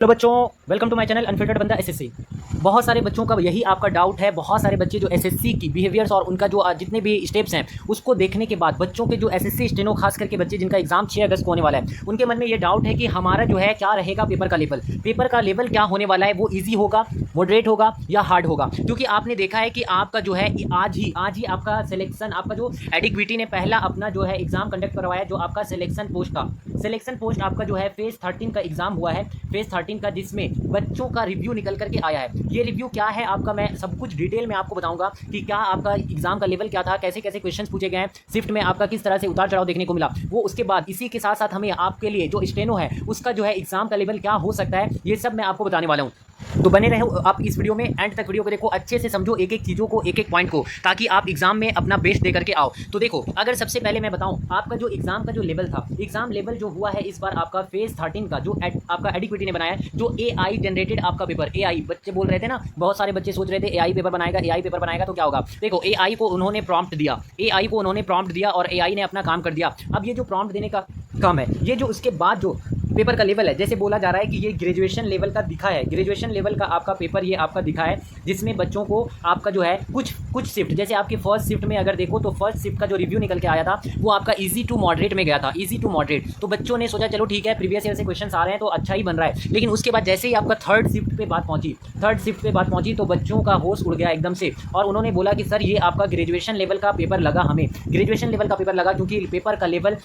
Hello बच्चों, welcome to my channel unfiltered Banda SSC. बहुत सारे बच्चों का यही आपका डाउट है। बहुत सारे बच्चे जो एसएससी की बिहेवियर्स और उनका जो जितने भी स्टेप्स हैं उसको देखने के बाद बच्चों के जो एसएससी स्टेनो खास करके बच्चे जिनका एग्जाम 6 अगस्त को होने वाला है, उनके मन में ये डाउट है कि हमारा जो है क्या रहेगा पेपर का लेवल। पेपर का लेवल क्या होने वाला है, वो ईजी होगा, मॉडरेट होगा या हार्ड होगा। क्योंकि आपने देखा है कि आपका जो है आज ही आपका सिलेक्शन, आपका जो एडिक्विटी ने पहला अपना जो है एग्जाम कंडक्ट करवाया, जो आपका सिलेक्शन पोस्ट आपका जो है फेज 13 का एग्जाम हुआ है, फेज 13 का, जिसमें बच्चों का रिव्यू निकल करके आया है। ये रिव्यू क्या है आपका, मैं सब कुछ डिटेल में आपको बताऊंगा कि क्या आपका एग्जाम का लेवल क्या था, कैसे कैसे क्वेश्चंस पूछे गए हैं, शिफ्ट में आपका किस तरह से उतार चढ़ाव देखने को मिला वो। उसके बाद इसी के साथ साथ हमें आपके लिए जो स्टेनो है उसका जो है एग्जाम का लेवल क्या हो सकता है, ये सब मैं आपको बताने वाला हूँ। तो बने रहो आप इस वीडियो में, एंड तक वीडियो को देखो, अच्छे से समझो एक एक चीज़ों को, एक एक पॉइंट को, ताकि आप एग्जाम में अपना बेस्ट दे करके आओ। तो देखो, अगर सबसे पहले मैं बताऊं आपका जो एग्जाम का जो लेवल था, एग्जाम लेवल जो हुआ है इस बार आपका फेज 13 का, जो आपका एडिक्विटी ने बनाया, जो एआई जनरेटेड आपका पेपर। एआई बच्चे बोल रहे थे ना, बहुत सारे बच्चे सोच रहे थे एआई पेपर बनाएगा तो क्या होगा। देखो, एआई को उन्होंने प्रॉम्प्ट दिया और एआई ने अपना काम कर दिया। अब ये जो प्रॉम्प्ट देने का काम है, ये जो उसके बाद जो पेपर का लेवल है, जैसे बोला जा रहा है कि ये ग्रेजुएशन लेवल का दिखा है, ग्रेजुएशन लेवल का आपका पेपर ये आपका दिखा है, जिसमें बच्चों को आपका जो है कुछ शिफ्ट, जैसे आपके फर्स्ट शिफ्ट में अगर देखो तो फर्स्ट शिफ्ट का जो रिव्यू निकल के आया था वो आपका इजी टू मॉडरेट में गया था, इजी टू मॉडरेट। तो बच्चों ने सोचा चलो ठीक है, प्रीवियस ईयर से क्वेश्चन आ रहे हैं तो अच्छा ही बन रहा है। लेकिन उसके बाद जैसे ही आपका थर्ड शिफ्ट पे बात पहुंची तो बच्चों का होश उड़ गया एकदम से, और उन्होंने बोला कि सर ये आपका ग्रेजुएशन लेवल का पेपर लगा, हमें ग्रेजुएशन लेवल का पेपर लगा, क्योंकि पेपर का लेवल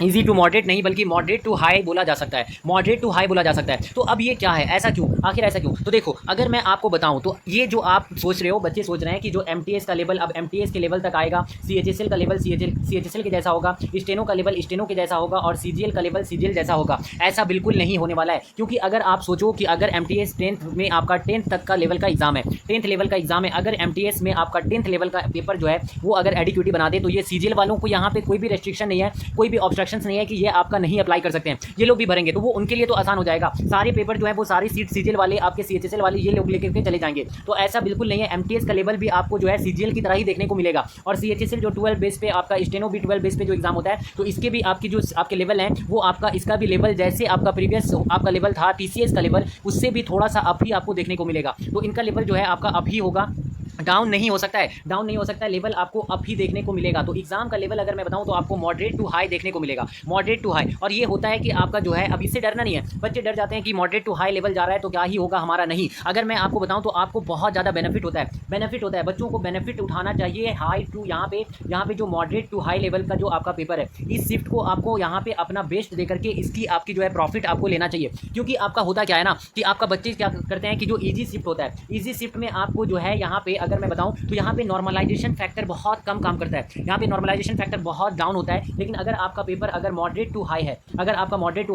इजी टू मॉडरेट नहीं बल्कि मॉडरेट टू हाई बोला जा सकता है, मॉडरेट टू हाई बोला जा सकता है। तो अब ये क्या है, ऐसा क्यों, आखिर ऐसा क्यों? तो देखो, अगर मैं आपको बताऊं तो ये जो आप सोच रहे हो, बच्चे सोच रहे हैं कि जो एमटीएस का लेवल अब एमटीएस के लेवल तक आएगा, सीएचएसएल का लेवल सीएचएसएल के जैसा होगा, स्टेनो का लेवल स्टेनो के जैसा होगा और सीजीएल का लेवल सीजीएल जैसा होगा। ऐसा बिल्कुल नहीं होने वाला है। क्योंकि अगर आप सोचो कि अगर एमटीएस 10th में आपका 10th तक का लेवल का एग्जाम है, 10th लेवल का एग्जाम है, अगर एमटीएस में आपका 10th लेवल का पेपर जो है वो अगर एडिक्विटी बना दे, तो ये सीजीएल वालों को यहाँ पे कोई भी रेस्ट्रिक्शन नहीं है, कोई भी ऑब्स्ट्रक्शन नहीं है कि ये आपका नहीं अप्लाई कर सकते हैं, ये लोग भी भरेंगे। तो वो उनके लिए तो आसान हो जाएगा, सारे पेपर जो है वो सारी सीट सीजीएल वाले, आपके सीएचएसएल वाले ये लोग लेकर के चले जाएंगे। तो ऐसा बिल्कुल नहीं है, एमटीएस का लेवल भी आपको जो है सीजीएल की तरह ही देखने को मिलेगा। और सीएचएसएल जो 12 बेस पे आपका स्टेनो भी 12 बेस पे जो एग्जाम होता है, तो इसके भी आपकी जो आपके लेवल हैं वो आपका, इसका भी लेवल जैसे आपका प्रीवियस आपका लेवल था टीसीएस का लेवल, उससे भी थोड़ा सा अप ही आपको देखने को मिलेगा। तो इनका लेवल जो है आपका अप ही होगा, डाउन नहीं हो सकता है, लेवल आपको अप ही देखने को मिलेगा। तो एग्जाम का लेवल अगर मैं बताऊं तो आपको मॉडरेट टू हाई देखने को मिलेगा, मॉडरेट टू हाई। और ये होता है कि आपका जो है, अब इससे डरना नहीं है, बच्चे डर जाते हैं कि मॉडरेट टू हाई लेवल जा रहा है तो क्या ही होगा हमारा, नहीं। अगर मैं आपको बताऊं तो आपको बहुत ज़्यादा बेनिफिट होता है, बच्चों को बेनिफिट उठाना चाहिए। हाई टू यहाँ पे जो मॉडरेट टू हाई लेवल का जो आपका पेपर है, इस शिफ्ट को आपको यहाँ पे अपना बेस्ट दे करके इसकी आपकी जो है प्रॉफिट आपको लेना चाहिए। क्योंकि आपका होता क्या है ना कि आपका बच्चे क्या करते हैं कि जो ईजी शिफ्ट होता है, ईजी शिफ्ट में आपको जो है यहाँ पे अगर मैं बताऊँ तो यहाँ पे नॉर्मलाइजेशन फैक्टर बहुत कम काम करता है, यहाँ पे नॉर्मलाइजेशन फैक्टर बहुत डाउन होता है। लेकिन अगर आपका पेपर अगर मॉडरेट टू हाई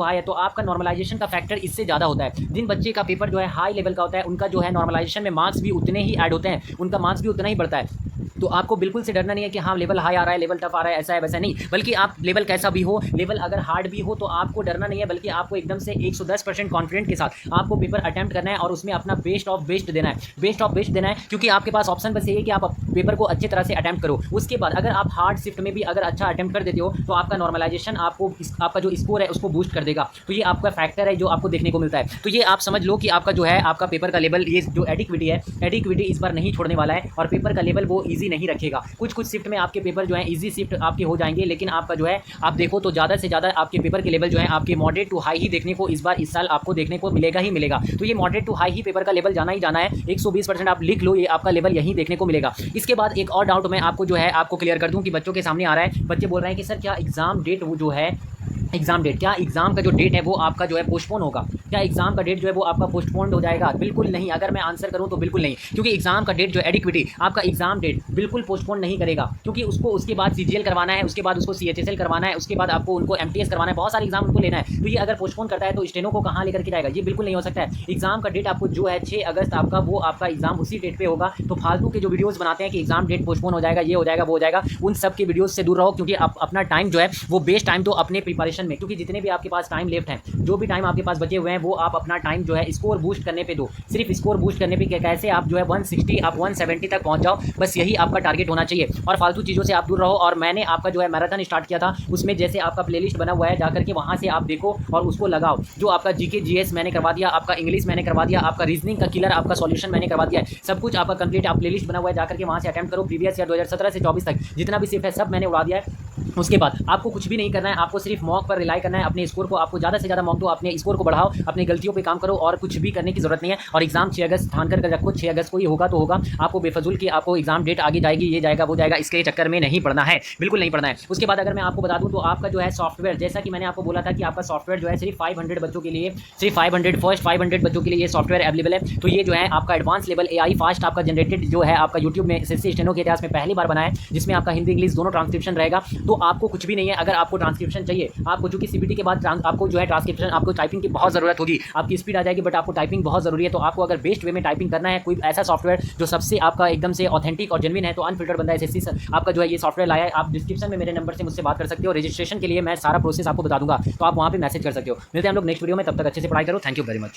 है, तो आपका नॉर्मलाइजेशन का फैक्टर इससे ज़्यादा होता है। जिन बच्चे का पेपर जो है हाई लेवल का होता है, उनका जो है नॉर्मलाइजेशन में मार्क्स भी उतने ही ऐड होते हैं, उनका मार्क्स भी उतना ही बढ़ता है। तो आपको बिल्कुल से डरना नहीं है कि हाँ लेवल हाई आ रहा है, लेवल टफ आ रहा है, ऐसा है वैसा नहीं। बल्कि आप लेवल कैसा भी हो, लेवल अगर हार्ड भी हो तो आपको डरना नहीं है, बल्कि आपको एकदम से 110% कॉन्फिडेंट के साथ आपको पेपर अटेम्प्ट करना है और उसमें अपना बेस्ट ऑफ बेस्ट देना है, क्योंकि आपके पास ऑप्शन बस ये है कि आप पेपर को अच्छी तरह से अटेम्प्ट करो। उसके बाद अगर आप हार्ड शिफ्ट में भी अगर अच्छा अटेम्प्ट कर देते हो तो आपका नॉर्मलाइजेशन आपका जो स्कोर है उसको बूस्ट कर देगा। तो ये आपका फैक्टर है जो आपको देखने को मिलता है। तो ये आप समझ लो कि आपका जो है आपका पेपर का लेवल, ये जो एडिक्विटी इस बार नहीं छोड़ने वाला है और पेपर का लेवल वो ईजी नहीं रखेगा। कुछ शिफ्ट में आपके पेपर जो है इजी शिफ्ट आपके हो जाएंगे, लेकिन आपका जो है आप देखो तो ज़्यादा से ज़्यादा आपके पेपर के लेवल जो है आपके मॉडरेट टू हाई ही देखने को इस साल आपको देखने को मिलेगा। तो ये मॉडरेट टू हाई ही पेपर का लेवल जाना है, 120% आप लिख लो, ये आपका लेवल यहीं देखने को मिलेगा। इसके बाद एक और डाउट मैं आपको जो है आपको क्लियर कर दूं कि बच्चों के सामने आ रहा है, बच्चे बोल रहे हैं कि सर क्या एग्जाम डेट वो जो है क्या एग्जाम का जो डेट है वो आपका जो है पोस्टपोन होगा, क्या एग्जाम का डेट जो है वो आपका पोस्टपोन हो जाएगा? बिल्कुल नहीं। अगर मैं आंसर करूं तो बिल्कुल नहीं, क्योंकि एग्जाम का डेट जो एडिक्विटी आपका एग्जाम डेट बिल्कुल पोस्टपोन नहीं करेगा, क्योंकि उसको उसके बाद सीजीएल करवाना है, उसके बाद उसको सीएचएसएल करवाना है, उसके बाद आपको उनको एमटीएस करवाना है, बहुत सारे एग्जाम उनको लेना है। तो ये अगर पोस्टपोन करता है तो स्टेनो को कहाँ लेकर के जाएगा? ये बिल्कुल नहीं हो सकता है। एग्जाम का डेट आपको जो है 6 अगस्त आपका, वो आपका एग्जाम उसी डेट पे होगा। तो फालतू के जो वीडियोस बनाते हैं कि एग्जाम डेट पोस्टपोन हो जाएगा, ये हो जाएगा, वो हो जाएगा, उन सब के वीडियोस से दूर रहो, क्योंकि आप अपना टाइम जो है वो बेस्ट टाइम तो अपने प्रिपरेशन ट्रांसक्रिप्शन में, क्योंकि जितने भी आपके पास टाइम लेफ्ट हैं, जो भी टाइम आपके पास बचे हुए हैं, वो आप अपना टाइम जो है स्कोर बूस्ट करने पे दो। सिर्फ स्कोर बूस्ट करने पे कैसे आप जो है 160 आप 170 तक पहुंच जाओ, बस यही आपका टारगेट होना चाहिए और फालतू चीज़ों से आप दूर रहो। और मैंने आपका जो है मैराथन स्टार्ट किया था, उसमें जैसे आपका प्लेलिस्ट बना हुआ है, जाकर के वहाँ से आप देखो और उसको लगाओ। जो आपका जीके जीएस मैंने करवा दिया, आपका इंग्लिश मैंने करवा दिया, आपका रीजनिंग का किलर आपका सॉल्यूशन मैंने करवा दिया है, सब कुछ आपका कंप्लीट आप प्लेलिस्ट बना हुआ है, जाकर के वहाँ से अटेम्प्ट करो। प्रीवियस ईयर 2017 से 24 तक जितना भी शिफ्ट है सब मैंने उड़ा दिया है। उसके बाद आपको कुछ भी नहीं करना है, आपको सिर्फ मॉक पर रिलाई करना है। अपने स्कोर को आपको ज़्यादा से ज़्यादा मॉक दो, अपने स्कोर को बढ़ाओ, अपनी गलतियों पे काम करो और कुछ भी करने की जरूरत नहीं है। और एग्जाम 6 अगस्त ठान कर रखो, 6 अगस्त को ही होगा तो होगा। आपको बेफजूल की आपको एग्जाम डेट आगे जाएगी, ये जाएगा वो जाएगा, इसके चक्कर में नहीं पड़ना है, बिल्कुल नहीं पड़ना है। उसके बाद अगर मैं आपको बता दूं तो आपका जो है सॉफ्टवेयर, जैसा कि मैंने आपको बोला था कि आपका सॉफ्टवेयर जो है सिर्फ 500 बच्चों के लिए, सिर्फ 500 बच्चों के लिए ये सॉफ्टवेयर अवेलेबल है। तो ये जो है आपका एडवांस लेवल AI फास्ट आपका जनरेटेड जो है आपका यूट्यूब में SSC स्टेनो के इतिहास में पहली बार बना है, जिसमें आपका हिंदी इंग्लिश दोनों ट्रांसक्रिप्शन रहेगा। तो आपको कुछ भी नहीं है, अगर आपको ट्रांसक्रिप्शन चाहिए, आपको चूंकि CBT के बाद आपको जो है ट्रांसक्रिप्शन, आपको टाइपिंग की बहुत ज़रूरत होगी, आपकी स्पीड आ जाएगी बट आपको टाइपिंग बहुत ज़रूरी है। तो आपको अगर बेस्ट वे में टाइपिंग करना है, कोई ऐसा सॉफ्टवेयर जो सबसे आपका एकदम से ऑथेंटिक और जेन्युइन है, तो अनफिल्टर्ड बंदा SSC आपका जो है ये सॉफ्टवेयर लाया है। आप डिस्क्रिप्शन में मेरे नंबर से मुझसे बात कर सकते हो। रजिस्ट्रेशन के लिए मैं सारा प्रोसेस आपको बता दूंगा, तो आप वहाँ पे मैसेज कर सकते हो। मिलते हैं हम लोग नेक्स्ट वीडियो में, तब तक अच्छे से पढ़ाई करो। Thank you very much.